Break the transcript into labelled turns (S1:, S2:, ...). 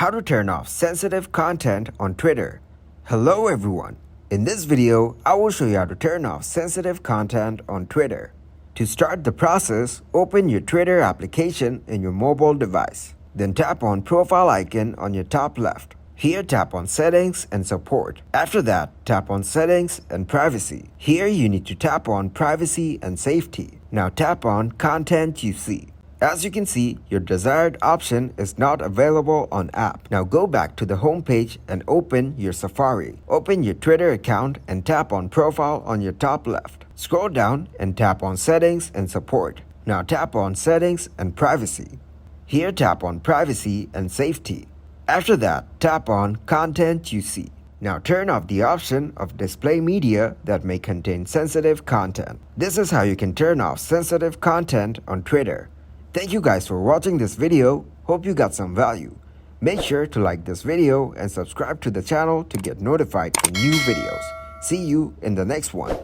S1: How to turn off sensitive content on Twitter. Hello everyone. In this video, I will show you how to turn off sensitive content on Twitter. To start the process, open your Twitter application in your mobile device. Then tap on profile icon on your top left. Here tap on settings and support. After that, tap on settings and privacy. Here you need to tap on privacy and safety. Now tap on content you see. As you can see, your desired option is not available on app. Now go back to the home page and open your Safari. Open your Twitter account and tap on profile on your top left. Scroll down and tap on settings and support. Now tap on settings and privacy. Here tap on privacy and safety. After that, tap on content you see. Now turn off the option of display media that may contain sensitive content. This is how you can turn off sensitive content on Twitter. Thank you guys for watching this video. Hope you got some value. Make sure to like this video and subscribe to the channel to get notified for new videos. See you in the next one.